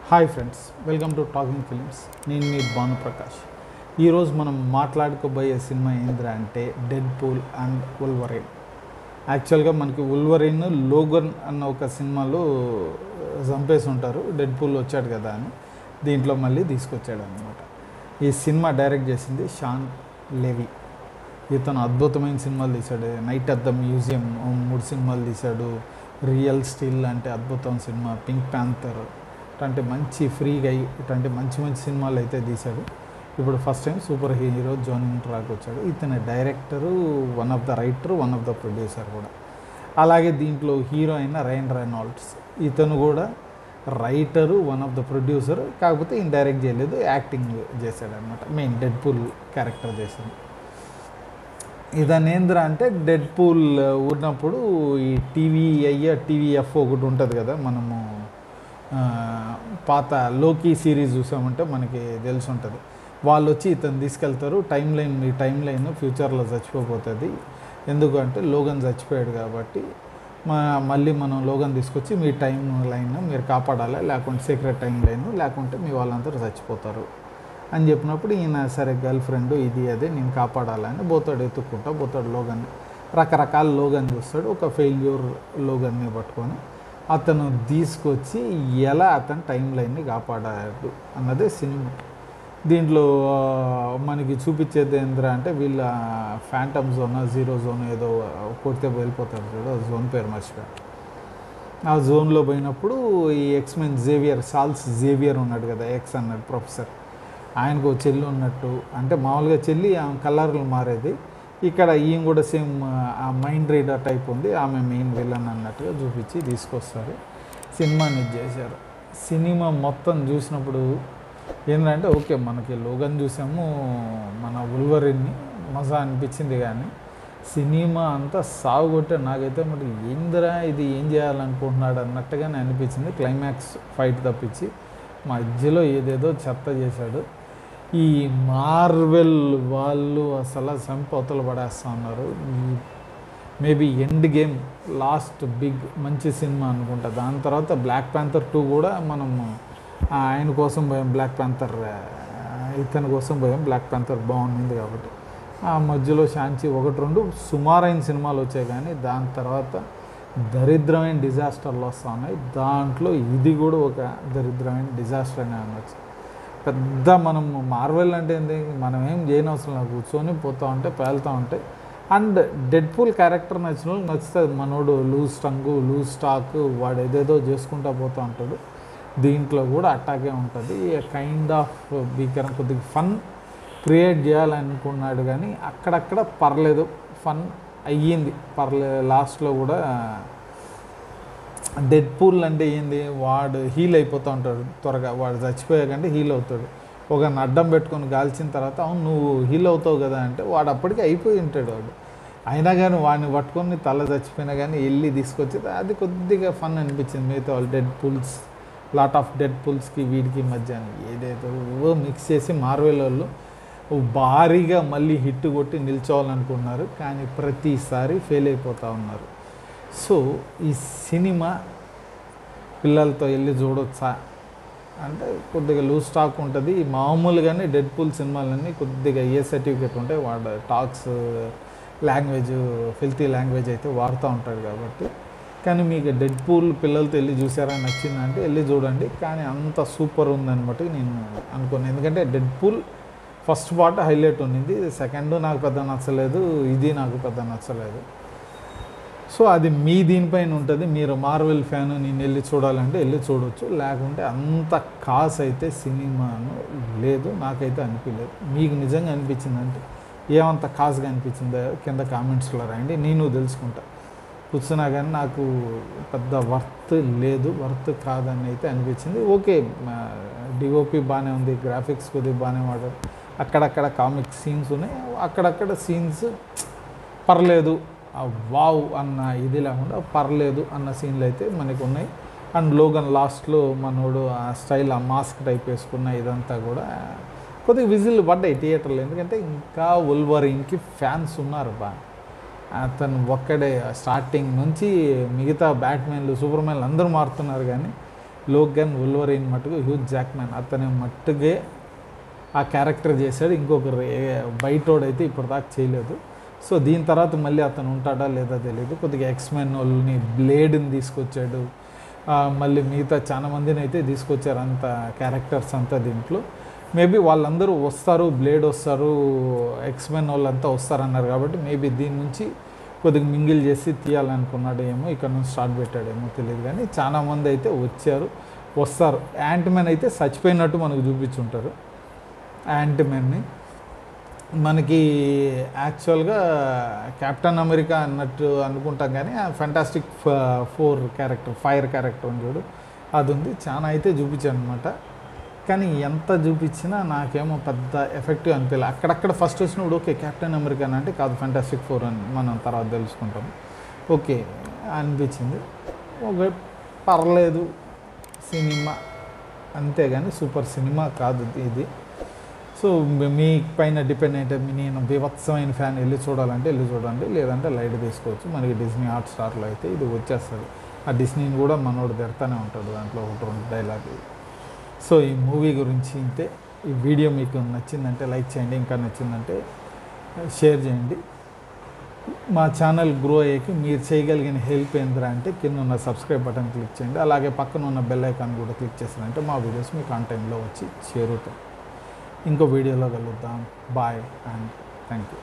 Hi friends, welcome to talking films. నేను మీ భానుప్రకాష్. ఈరోజు మనం మాట్లాడుకోబోయే సినిమా ఏంద్రా అంటే డెడ్ పూల్ అండ్ వుల్వరైన్. యాక్చువల్గా మనకి వుల్వరైన్ లోగన్ అన్న ఒక సినిమాలో చంపేసి ఉంటారు, డెడ్ పూల్ వచ్చాడు కదా అని దీంట్లో మళ్ళీ తీసుకొచ్చాడు అనమాట. ఈ సినిమా డైరెక్ట్ చేసింది షాన్ లెవీ. ఇతను అద్భుతమైన సినిమాలు తీశాడు. నైట్ అట్ ద మ్యూజియం 3 సినిమాలు తీశాడు. రియల్ స్టిల్ అంటే అద్భుతం సినిమా, పింక్ ప్యాంథర్ ఇట్లాంటి మంచి ఫ్రీ గై ఇట్లాంటి మంచి మంచి సినిమాలు అయితే తీశాడు. ఇప్పుడు ఫస్ట్ టైం సూపర్ హీరో జాన్ ఇంట్రాక్ వచ్చాడు. ఇతను director, one of the writer, one of the producer కూడా. అలాగే దీంట్లో హీరో అయిన రైన్ రెనాల్డ్స్, ఇతను కూడా writer, one of the producer. కాకపోతే ఈయన డైరెక్ట్ చేయలేదు, యాక్టింగ్ చేశాడు అనమాట. మెయిన్ డెడ్ పూల్ క్యారెక్టర్ చేశాడు. ఇదనేంద్ర అంటే డెడ్ పూల్ ఉన్నప్పుడు ఈ టీవీఎఫ్ ఒకటి ఉంటుంది కదా, మనము పాత లోకీ సిరీస్ చూసామంటే మనకి తెలిసి ఉంటుంది. వాళ్ళు వచ్చి ఇతను తీసుకెళ్తారు, మీ టైం లైన్ ఫ్యూచర్లో చచ్చిపోతుంది. ఎందుకంటే లోగన్ చచ్చిపోయాడు కాబట్టి మళ్ళీ మనం లోగన్ తీసుకొచ్చి మీ టైం లైన్ మీరు కాపాడాలి, లేకుంటే సీక్రెట్ టైం లైన్, లేకుంటే మీ వాళ్ళందరూ చచ్చిపోతారు అని చెప్పినప్పుడు ఈయన సరే గర్ల్ ఫ్రెండ్ ఇది అదే నేను కాపాడాలని పోతాడు, ఎత్తుక్కుంటా పోతాడు లోగన్. రకరకాల లోగన్ చూస్తాడు. ఒక ఫెయిల్యూర్ లోగన్ని పట్టుకొని అతను తీసుకొచ్చి ఎలా అతను టైం లైన్ని కాపాడాడు అన్నదే సినిమా. దీంట్లో మనకి చూపించేది ఏంద్రా అంటే వీళ్ళ ఫ్యాంటమ్ జోన్, జీరో జోన్ ఏదో కొడితే వెళ్ళిపోతాడు చూడు, ఆ జోన్ పేరు మర్చిపోయాడు. ఆ జోన్లో పోయినప్పుడు ఈ ఎక్స్మెన్ సాల్స్ జేవియర్ ఉన్నాడు కదా, ఎక్స్ అన్నాడు ప్రొఫెసర్, ఆయనకు చెల్లి ఉన్నట్టు. అంటే మామూలుగా చెల్లి ఆమె కలర్లు మారేది. ఇక్కడ ఈయన కూడా సేమ్ ఆ మైండ్ రీడర్ టైప్ ఉంది, ఆమె మెయిన్ విలన్ అన్నట్టుగా చూపించి తీసుకొస్తారు. సినిమాని చేశారు. సినిమా మొత్తం చూసినప్పుడు ఏంటంటే ఓకే, మనకి లోగన్ చూసాము, మన వుల్వరిన్ని మజా అనిపించింది. కానీ సినిమా అంతా సాగుకొట్టే నాకైతే మరి ఏందిరా ఇది ఏం చేయాలనుకుంటున్నాడు అన్నట్టుగానే అనిపించింది. క్లైమాక్స్ ఫైట్ తప్పించి మధ్యలో ఏదేదో చెత్త చేశాడు. ఈ మార్వెల్ వాళ్ళు అసలు సంపవతలు పడేస్తూ ఉన్నారు. Maybe Endgame last big మంచి సినిమా అనుకుంటా. దాని తర్వాత బ్లాక్ ప్యాంథర్ 2 కూడా మనం ఆయన కోసం పోయాం, బ్లాక్ ప్యాంథర్ ఇతని కోసం పోయాం. బ్లాక్ ప్యాంథర్ బాగుంది కాబట్టి ఆ మధ్యలో షాంచి 1-2 సుమారైన సినిమాలు వచ్చాయి. కానీ దాని తర్వాత దరిద్రమైన డిజాస్టర్లు వస్తూ ఉన్నాయి. దాంట్లో ఇది కూడా ఒక దరిద్రమైన డిజాస్టర్ అనే అనవచ్చు. పెద్ద మనం మార్వెల్ అంటే ఏంటి, మనం ఏం చేయనవసరం లేదు, కూర్చొని పోతూ ఉంటే పేలుతూ ఉంటాయి. అండ్ డెడ్ పూల్ క్యారెక్టర్ నచ్చిన వాళ్ళు నచ్చుతుంది. మనోడు లూజ్ టంగు, లూజ్ స్టాక్, వాడు ఏదేదో చేసుకుంటూ పోతూ ఉంటాడు. దీంట్లో కూడా అట్టాగే ఉంటుంది. కైండ్ ఆఫ్ భీకరం, కొద్దిగా ఫన్ క్రియేట్ చేయాలనుకున్నాడు కానీ అక్కడక్కడ పర్లేదు, ఫన్ అయ్యింది, పర్లేదు. లాస్ట్లో కూడా డెడ్ పూల్ అంటే ఏంది, వాడు హీల్ అయిపోతూ ఉంటాడు త్వరగా, వాడు చచ్చిపోయాకంటే హీల్ అవుతాడు. ఒక అడ్డం పెట్టుకొని కాల్చిన తర్వాత అవును నువ్వు హీల్ అవుతావు కదా అంటే వాడు అప్పటికే అయిపోయి ఉంటాడు. వాడు అయినా కానీ వాడిని పట్టుకొని తల చచ్చిపోయినా కానీ వెళ్ళి తీసుకొచ్చి అది కొద్దిగా ఫన్ అనిపించింది. మిగతా వాళ్ళు డెడ్ పూల్స్, లాట్ ఆఫ్ డెడ్ పూల్స్కి వీడికి మధ్య ఏదైతే మిక్స్ చేసి మార్వెల్ వాళ్ళు భారీగా మళ్ళీ హిట్ కొట్టి నిల్చోవాలనుకున్నారు. కానీ ప్రతిసారి ఫెయిల్ అయిపోతూ ఉన్నారు. సో ఈ సినిమా పిల్లలతో వెళ్ళి చూడొచ్చా అంటే కొద్దిగా లూజ్ స్టాక్ ఉంటుంది. మామూలుగానే డెడ్ పూల్ సినిమాలన్నీ కొద్దిగా ఏ సర్టిఫికేట్ ఉంటాయి, వాడు టాక్స్ లాంగ్వేజ్ ఫిల్తీ లాంగ్వేజ్ అయితే వాడుతూ ఉంటాడు కాబట్టి. కానీ మీకు డెడ్ పూల్ పిల్లలతో వెళ్ళి చూసారా, నచ్చిందంటే వెళ్ళి చూడండి. కానీ అంత సూపర్ ఉందనమాట నేను అనుకున్నాను. ఎందుకంటే dead pool first part highlight ఉండింది, సెకండ్ నాకు పెద్ద నచ్చలేదు, ఇది నాకు పెద్ద నచ్చలేదు. సో అది మీ దీనిపైన ఉంటుంది. మీరు మార్వెల్ ఫ్యాన్, నేను వెళ్ళి చూడాలంటే వెళ్ళి చూడవచ్చు, లేకుంటే అంత కాస్ అయితే సినిమాను లేదు, నాకైతే అనిపించలేదు. మీకు నిజంగా అనిపించిందంటే ఏమంత కాస్గా అనిపించిందో కింద కామెంట్స్లో రాయండి, నేను తెలుసుకుంటా. కూర్చున్నా కానీ నాకు పెద్ద వర్త్ లేదు, వర్త్ కాదని అయితే అనిపించింది. ఓకే, డిఓపి బాగానే ఉంది, గ్రాఫిక్స్ కొద్దిగా బాగానే వాడారు, అక్కడక్కడ కామిక్ సీన్స్ ఉన్నాయి, అక్కడక్కడ సీన్స్ పర్లేదు, వావ్ అన్న ఇది లేకుండా పర్లేదు అన్న సీన్లు అయితే మనకు ఉన్నాయి. అండ్ లోగన్ లాస్ట్లో మనోడు ఆ స్టైల్, ఆ మాస్క్ టైప్ వేసుకున్న ఇదంతా కూడా కొద్దిగా విజిల్ పడ్డాయి థియేటర్లో. ఎందుకంటే ఇంకా వుల్వరిన్కి ఫ్యాన్స్ ఉన్నారు బాగా. అతను ఒక్కడే స్టార్టింగ్ నుంచి మిగతా బ్యాట్మెన్లు, సూపర్మెన్లు అందరూ మారుతున్నారు. కానీ లోగన్ వోల్వరిన్ మట్టుకు హ్యూజ్ జాక్మ్యాన్ అతని మట్టుగే ఆ క్యారెక్టర్ చేశాడు. ఇంకొకరు బయటోడైతే ఇప్పటిదాకా చేయలేదు. సో దీని తర్వాత మళ్ళీ అతను ఉంటాడా లేదా తెలియదు. కొద్దిగా ఎక్స్మెన్ వాళ్ళని బ్లేడ్ని తీసుకొచ్చాడు, మళ్ళీ మిగతా చాలా మందిని అయితే తీసుకొచ్చారు. అంత క్యారెక్టర్స్ అంతా దీంట్లో మేబీ వాళ్ళందరూ వస్తారు, బ్లేడ్ వస్తారు, ఎక్స్మెన్ వాళ్ళంతా వస్తారన్నారు కాబట్టి మేబీ దీని నుంచి కొద్దిగా మింగిల్ చేసి తీయాలనుకున్నాడు ఏమో, ఇక్కడ నుంచి స్టార్ట్ పెట్టాడేమో తెలియదు. కానీ చాలామంది అయితే వస్తారు. యాంట్మెన్ అయితే చచ్చిపోయినట్టు మనకు చూపించుంటారు. యాంట్మెన్ని మనకి యాక్చువల్గా కెప్టెన్ అమెరికా అన్నట్టు అనుకుంటాం, కానీ fantastic four character, fire character ఉంది చూడు, అది ఉంది. చాలా అయితే చూపించాను అనమాట. కానీ ఎంత చూపించినా నాకేమో పెద్ద ఎఫెక్టివ్ అనిపించలేదు. అక్కడక్కడ ఫస్ట్ వచ్చినప్పుడు ఓకే కెప్టెన్ అమెరికా అంటే కాదు, ఫెంటాస్టిక్ ఫోర్ అని మనం తర్వాత తెలుసుకుంటాం. ఓకే అనిపించింది. ఓకే పర్లేదు సినిమా, అంతేగాని సూపర్ సినిమా కాదు ఇది. సో మీ పైన డిపెండ్ అయితే నేను బీభత్సమైన ఫ్యాన్ వెళ్ళి చూడాలంటే వెళ్ళి చూడండి, లేదంటే లైట్ తీసుకోవచ్చు. మనకి డిస్నీ హాట్‌స్టార్లో అయితే ఇది వచ్చేస్తుంది. ఆ డిస్నీని కూడా మనోడు తిడతానే ఉంటాడు దాంట్లో 1-2 డైలాగులు. సో ఈ మూవీ గురించి ఇంతే. ఈ వీడియో మీకు నచ్చిందంటే లైక్ చేయండి, ఇంకా నచ్చిందంటే షేర్ చేయండి. మా ఛానల్ గ్రో అయ్యేకి మీరు చేయగలిగిన హెల్ప్ ఏంద్రా అంటే కింద ఉన్న సబ్స్క్రైబ్ బటన్ క్లిక్ చేయండి, అలాగే పక్కన ఉన్న బెల్ ఐకాన్ కూడా క్లిక్ చేస్తారంటే మా వీడియోస్ మీకు ఆన్ టైంలో వచ్చి చేరుతాయి. ఇంకో వీడియోలో కలుద్దాం. Bye and thank you.